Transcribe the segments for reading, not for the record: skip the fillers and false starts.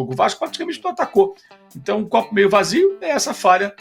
jogo. O Vasco praticamente não atacou. Então, o copo meio vazio é essa falha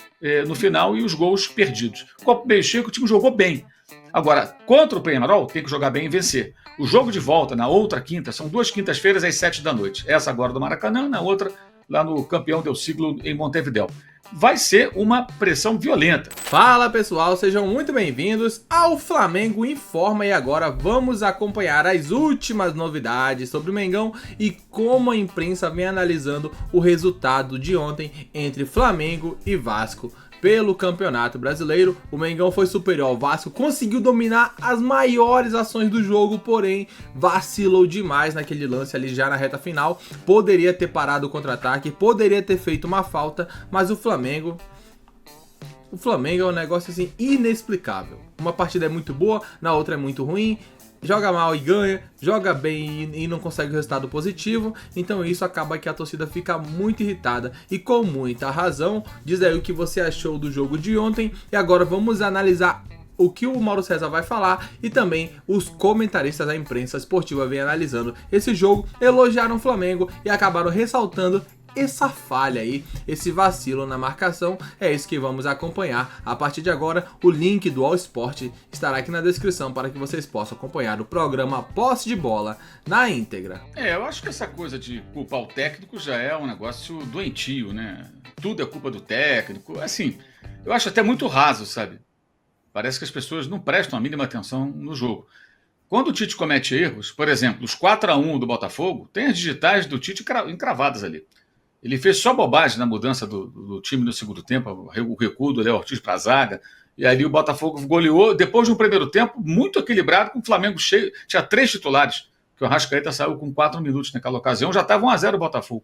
no final e os gols perdidos. O copo meio cheio, o time jogou bem. Agora, contra o Peñarol, tem que jogar bem e vencer. O jogo de volta, na outra quinta, são 2 quintas-feiras às 7 da noite. Essa agora do Maracanã, na outra lá no Campeão del Siglo em Montevidéu. Vai ser uma pressão violenta. Fala pessoal, sejam muito bem-vindos ao Flamengo Informa, e agora vamos acompanhar as últimas novidades sobre o Mengão e como a imprensa vem analisando o resultado de ontem entre Flamengo e Vasco. Pelo Campeonato Brasileiro, o Mengão foi superior ao Vasco, conseguiu dominar as maiores ações do jogo, porém vacilou demais naquele lance ali já na reta final. Poderia ter parado o contra-ataque, poderia ter feito uma falta, mas o Flamengo é um negócio assim inexplicável. Uma partida é muito boa, na outra é muito ruim. Joga mal e ganha, joga bem e não consegue o resultado positivo. Então isso acaba que a torcida fica muito irritada e com muita razão. Diz aí o que você achou do jogo de ontem. E agora vamos analisar o que o Mauro César vai falar e também os comentaristas da imprensa esportiva vêm analisando esse jogo, elogiaram o Flamengo e acabaram ressaltando essa falha aí, esse vacilo na marcação. É isso que vamos acompanhar a partir de agora. O link do All Sport estará aqui na descrição para que vocês possam acompanhar o programa Posse de Bola na íntegra. Eu acho que essa coisa de culpar o técnico já é um negócio doentio, né? Tudo é culpa do técnico. Assim, eu acho até muito raso, sabe? Parece que as pessoas não prestam a mínima atenção no jogo. Quando o Tite comete erros, por exemplo, os 4-1 do Botafogo, tem as digitais do Tite encravadas ali. Ele fez só bobagem na mudança do time no segundo tempo, o recuo do Léo Ortiz para a zaga, e ali o Botafogo goleou, depois de um primeiro tempo muito equilibrado, com o Flamengo cheio, tinha 3 titulares, que o Arrascaeta saiu com 4 minutos naquela ocasião, já estava 1-0 o Botafogo.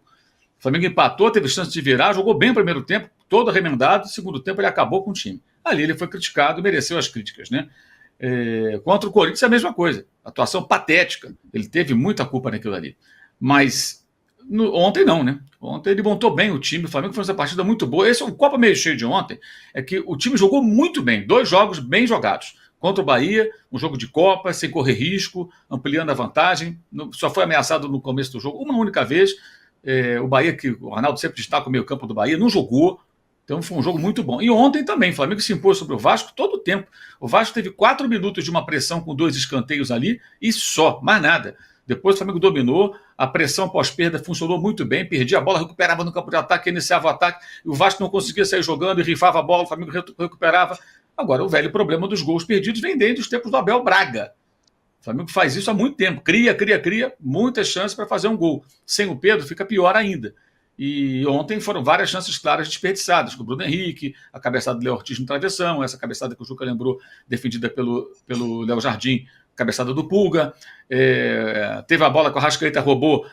O Flamengo empatou, teve chance de virar, jogou bem o primeiro tempo, todo remendado, no segundo tempo ele acabou com o time. Ali ele foi criticado e mereceu as críticas, né? Contra o Corinthians é a mesma coisa, atuação patética, ele teve muita culpa naquilo ali, mas ontem não, né? Ontem ele montou bem o time, o Flamengo fez uma partida muito boa. Esse é um copo meio cheio de ontem, é que o time jogou muito bem, 2 jogos bem jogados. Contra o Bahia, um jogo de Copa, sem correr risco, ampliando a vantagem, só foi ameaçado no começo do jogo uma única vez. O Bahia, que o Ronaldo sempre destaca o meio campo do Bahia, não jogou, então foi um jogo muito bom. E ontem também, o Flamengo se impôs sobre o Vasco todo o tempo. O Vasco teve 4 minutos de uma pressão com 2 escanteios ali e só, mais nada. Depois o Flamengo dominou, a pressão pós-perda funcionou muito bem, perdia a bola, recuperava no campo de ataque, iniciava o ataque, e o Vasco não conseguia sair jogando e rifava a bola, o Flamengo recuperava. Agora, o velho problema dos gols perdidos vem desde os tempos do Abel Braga. O Flamengo faz isso há muito tempo, cria, muitas chances para fazer um gol. Sem o Pedro fica pior ainda. E ontem foram várias chances claras desperdiçadas, com o Bruno Henrique, a cabeçada do Léo Ortiz no travessão, essa cabeçada que o Juca lembrou, defendida pelo Léo Jardim, cabeçada do Pulga, teve a bola que o Arrascaeta roubou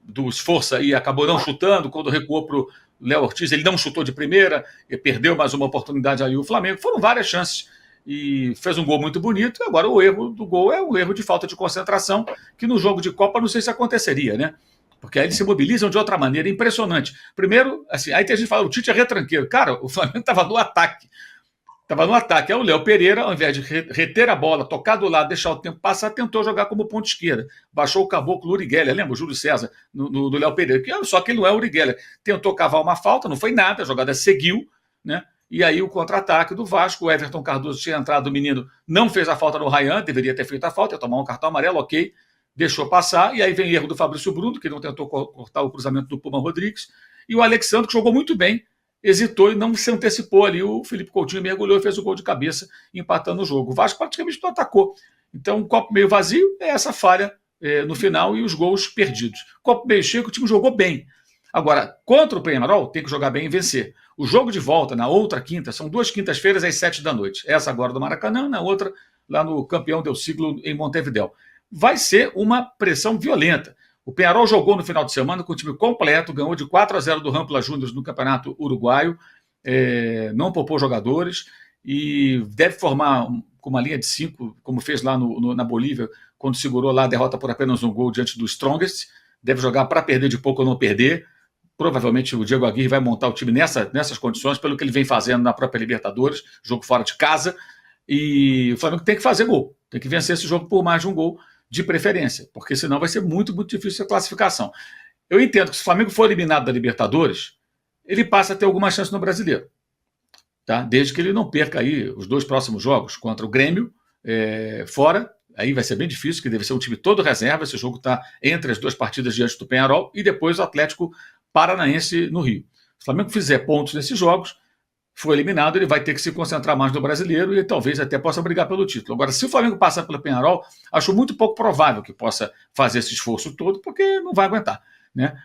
do Esforça e acabou não chutando, quando recuou para o Léo Ortiz, ele não chutou de primeira, e perdeu mais uma oportunidade ali o Flamengo. Foram várias chances e fez um gol muito bonito, e agora o erro do gol é um erro de falta de concentração, que no jogo de Copa não sei se aconteceria, né? Porque aí eles se mobilizam de outra maneira, impressionante. Primeiro, assim, aí tem gente que fala, o Tite é retranqueiro. Cara, o Flamengo estava no ataque. Aí o Léo Pereira, ao invés de reter a bola, tocar do lado, deixar o tempo passar, tentou jogar como ponta esquerda. Baixou o caboclo Uri Geller, lembra o Júlio César, do Léo Pereira? Só que ele não é Uri Geller. Tentou cavar uma falta, não foi nada, a jogada seguiu, né? E aí o contra-ataque do Vasco, o Everton Cardoso tinha entrado, o menino não fez a falta no Ryan, deveria ter feito a falta, ia tomar um cartão amarelo, ok, deixou passar, e aí vem erro do Fabrício Bruno, que não tentou cortar o cruzamento do Puma Rodrigues, e o Alexandre, que jogou muito bem, hesitou e não se antecipou ali. O Felipe Coutinho mergulhou e fez o gol de cabeça, empatando o jogo. O Vasco praticamente não atacou. Então, um copo meio vazio é essa falha no final e os gols perdidos. Copo meio cheio, o time jogou bem. Agora, contra o Peñarol, tem que jogar bem e vencer. O jogo de volta, na outra quinta, são 2 quintas-feiras às 7 da noite. Essa agora do Maracanã, na outra lá no Campeão del Siglo em Montevidéu. Vai ser uma pressão violenta. O Peñarol jogou no final de semana com o time completo, ganhou de 4-0 do Rampla Juniors no Campeonato Uruguaio, não poupou jogadores e deve formar com uma linha de 5, como fez lá na Bolívia, quando segurou lá a derrota por apenas um gol diante do Strongest. Deve jogar para perder de pouco ou não perder. Provavelmente o Diego Aguirre vai montar o time nessas condições, pelo que ele vem fazendo na própria Libertadores, jogo fora de casa. E o Flamengo tem que fazer gol, tem que vencer esse jogo por mais de um gol, de preferência, porque senão vai ser muito, muito difícil a classificação. Eu entendo que se o Flamengo for eliminado da Libertadores, ele passa a ter alguma chance no Brasileiro. Tá? Desde que ele não perca aí os 2 próximos jogos contra o Grêmio, fora. Aí vai ser bem difícil, que deve ser um time todo reserva. Esse jogo está entre as 2 partidas diante do Peñarol e depois o Atlético Paranaense no Rio. Se o Flamengo fizer pontos nesses jogos, for eliminado, ele vai ter que se concentrar mais no Brasileiro e talvez até possa brigar pelo título. Agora, se o Flamengo passar pelo Peñarol, acho muito pouco provável que possa fazer esse esforço todo, porque não vai aguentar. Né?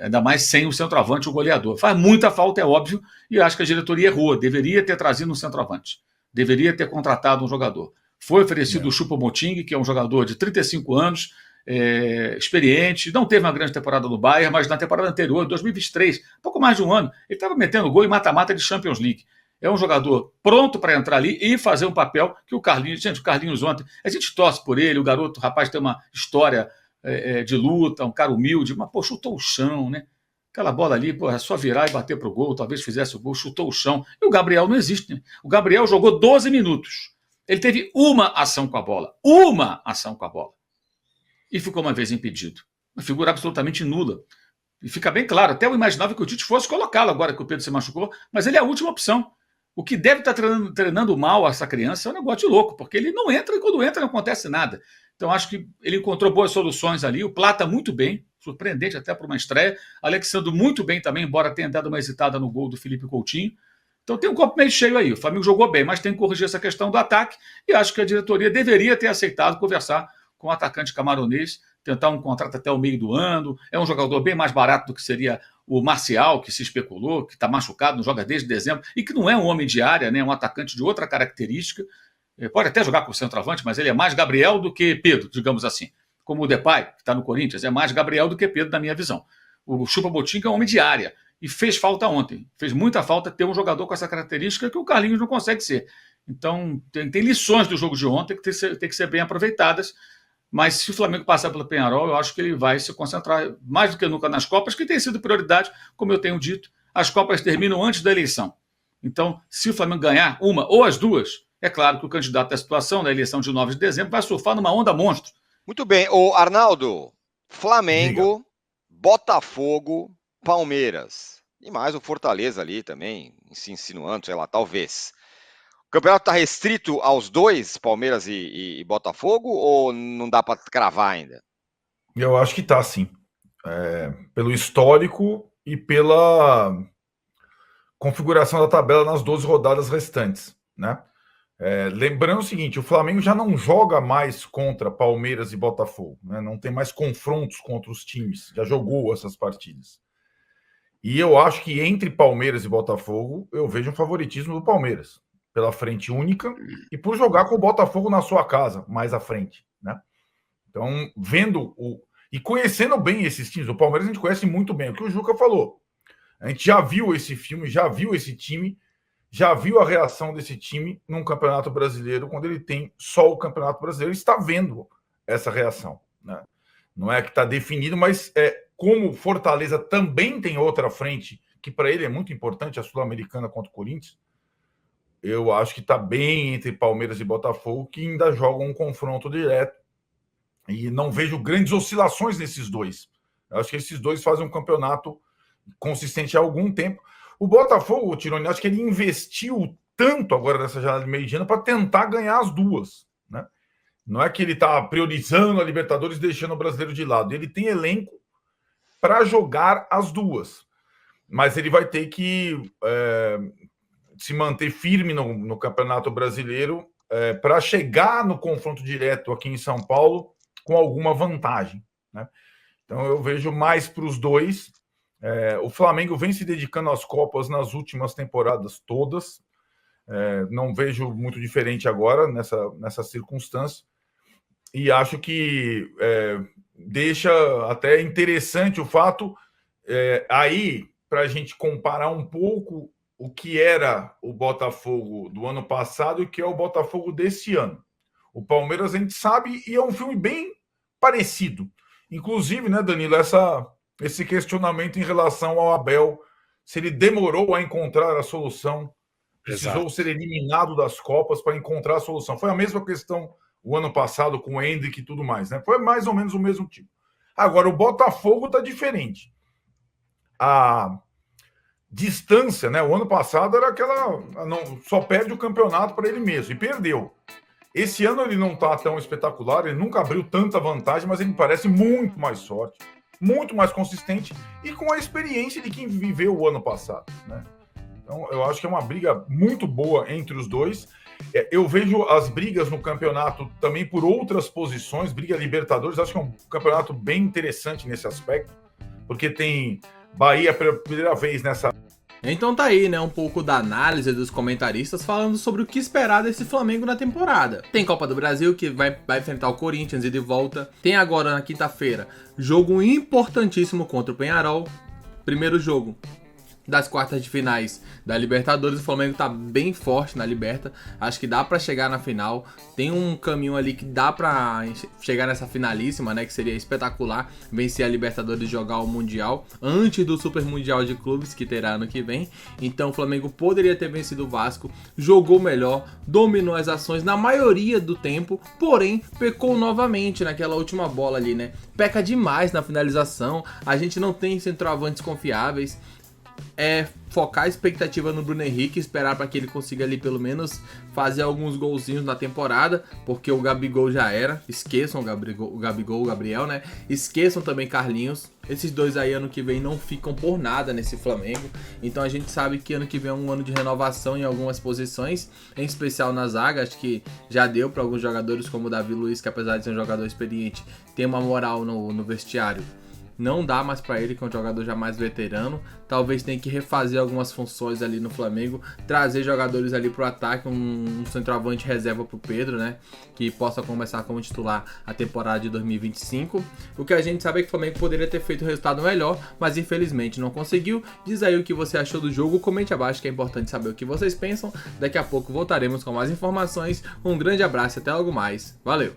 Ainda mais sem o centroavante, o goleador. Faz muita falta, é óbvio, e acho que a diretoria errou. Deveria ter trazido um centroavante. Deveria ter contratado um jogador. Foi oferecido o Choupo-Moting, que é um jogador de 35 anos, experiente, não teve uma grande temporada no Bayern, mas na temporada anterior, 2023, pouco mais de um ano, ele estava metendo gol em mata-mata de Champions League. É um jogador pronto para entrar ali e fazer um papel que o Carlinhos... Gente, o Carlinhos ontem, a gente torce por ele, o garoto, o rapaz tem uma história de luta, um cara humilde, mas, pô, chutou o chão, né? Aquela bola ali, pô, é só virar e bater pro gol, talvez fizesse o gol, chutou o chão. E o Gabriel não existe, né? O Gabriel jogou 12 minutos. Ele teve uma ação com a bola. Uma ação com a bola. E ficou uma vez impedido. Uma figura absolutamente nula. E fica bem claro, até eu imaginava que o Tite fosse colocá-lo agora que o Pedro se machucou, mas ele é a última opção. O que deve estar treinando mal essa criança é um negócio de louco, porque ele não entra e quando entra não acontece nada. Então acho que ele encontrou boas soluções ali. O Plata muito bem, surpreendente até para uma estreia. Alexandre muito bem também, embora tenha dado uma hesitada no gol do Felipe Coutinho. Então tem um copo meio cheio aí. O Flamengo jogou bem, mas tem que corrigir essa questão do ataque e acho que a diretoria deveria ter aceitado conversar com o atacante camaronês, tentar um contrato até o meio do ano. É um jogador bem mais barato do que seria o Marcial, que se especulou, que está machucado, não joga desde dezembro, e que não é um homem de área, né? Um atacante de outra característica. Pode até jogar com o centroavante, mas ele é mais Gabriel do que Pedro, digamos assim. Como o Depay, que está no Corinthians, é mais Gabriel do que Pedro, na minha visão. O Choupo-Moting é um homem de área. E fez falta ontem. Fez muita falta ter um jogador com essa característica que o Carlinhos não consegue ser. Então, tem lições do jogo de ontem que tem que ser bem aproveitadas. Mas se o Flamengo passar pelo Peñarol, eu acho que ele vai se concentrar mais do que nunca nas Copas, que tem sido prioridade, como eu tenho dito. As Copas terminam antes da eleição. Então, se o Flamengo ganhar uma ou as duas, é claro que o candidato da situação, da eleição de 9 de dezembro, vai surfar numa onda monstro. Muito bem. Ô, Arnaldo, Flamengo, diga. Botafogo, Palmeiras. E mais o Fortaleza ali também, se insinuando, sei lá, talvez. O campeonato está restrito aos dois, Palmeiras e Botafogo, ou não dá para cravar ainda? Eu acho que tá, sim. Pelo histórico e pela configuração da tabela nas 12 rodadas restantes, né? Lembrando o seguinte, o Flamengo já não joga mais contra Palmeiras e Botafogo, né? Não tem mais confrontos contra os times, já jogou essas partidas. E eu acho que entre Palmeiras e Botafogo, eu vejo um favoritismo do Palmeiras, pela frente única e por jogar com o Botafogo na sua casa, mais à frente, né? Então, vendo e conhecendo bem esses times, o Palmeiras a gente conhece muito bem, o que o Juca falou. A gente já viu esse filme, já viu esse time, já viu a reação desse time num Campeonato Brasileiro, quando ele tem só o Campeonato Brasileiro, está vendo essa reação, né? Não é que está definido, mas como Fortaleza também tem outra frente, que para ele é muito importante, a Sul-Americana contra o Corinthians, eu acho que está bem entre Palmeiras e Botafogo, que ainda jogam um confronto direto. E não vejo grandes oscilações nesses dois. Eu acho que esses dois fazem um campeonato consistente há algum tempo. O Botafogo, o Tironi, acho que ele investiu tanto agora nessa janela de meio de ano para tentar ganhar as duas, né? Não é que ele está priorizando a Libertadores e deixando o brasileiro de lado. Ele tem elenco para jogar as duas. Mas ele vai ter que se manter firme no Campeonato Brasileiro para chegar no confronto direto aqui em São Paulo com alguma vantagem, né? Então eu vejo mais para os dois. O Flamengo vem se dedicando às Copas nas últimas temporadas todas. Não vejo muito diferente agora nessa circunstância. E acho que deixa até interessante o fato aí para a gente comparar um pouco o que era o Botafogo do ano passado e o que é o Botafogo desse ano. O Palmeiras a gente sabe e é um filme bem parecido. Inclusive, né, Danilo, esse questionamento em relação ao Abel, se ele demorou a encontrar a solução, precisou ser eliminado das Copas para encontrar a solução. Foi a mesma questão o ano passado com o Endrick e tudo mais, né? Foi mais ou menos o mesmo tipo. Agora, o Botafogo tá diferente. A distância, né? O ano passado era aquela... Não, só perde o campeonato para ele mesmo, e perdeu. Esse ano ele não tá tão espetacular, ele nunca abriu tanta vantagem, mas ele parece muito mais forte, muito mais consistente e com a experiência de quem viveu o ano passado, né? Então, eu acho que é uma briga muito boa entre os dois. Eu vejo as brigas no campeonato também por outras posições, briga Libertadores, acho que é um campeonato bem interessante nesse aspecto, porque tem Bahia pela primeira vez nessa... Então tá aí, né, um pouco da análise dos comentaristas falando sobre o que esperar desse Flamengo na temporada. Tem Copa do Brasil, que vai enfrentar o Corinthians e de volta. Tem agora, na quinta-feira, jogo importantíssimo contra o Peñarol. Primeiro jogo das quartas de finais da Libertadores. O Flamengo tá bem forte na Liberta, acho que dá pra chegar na final, tem um caminho ali que dá pra chegar nessa finalíssima, né, que seria espetacular, vencer a Libertadores e jogar o Mundial antes do Super Mundial de Clubes que terá ano que vem. Então o Flamengo poderia ter vencido o Vasco, jogou melhor, dominou as ações na maioria do tempo, porém pecou novamente naquela última bola ali, né, peca demais na finalização, a gente não tem centroavantes confiáveis. É focar a expectativa no Bruno Henrique, esperar para que ele consiga ali pelo menos fazer alguns golzinhos na temporada, porque o Gabigol já era, esqueçam o Gabigol, o Gabriel, né? Esqueçam também Carlinhos, esses dois aí ano que vem não ficam por nada nesse Flamengo, então a gente sabe que ano que vem é um ano de renovação em algumas posições, em especial na zaga, acho que já deu para alguns jogadores como o Davi Luiz, que apesar de ser um jogador experiente, tem uma moral no vestiário. Não dá mais para ele, que é um jogador já mais veterano. Talvez tenha que refazer algumas funções ali no Flamengo, trazer jogadores ali pro ataque, um centroavante reserva pro Pedro, né, que possa começar como titular a temporada de 2025. O que a gente sabe é que o Flamengo poderia ter feito um resultado melhor, mas infelizmente não conseguiu. Diz aí o que você achou do jogo, comente abaixo que é importante saber o que vocês pensam. Daqui a pouco voltaremos com mais informações. Um grande abraço e até logo mais. Valeu!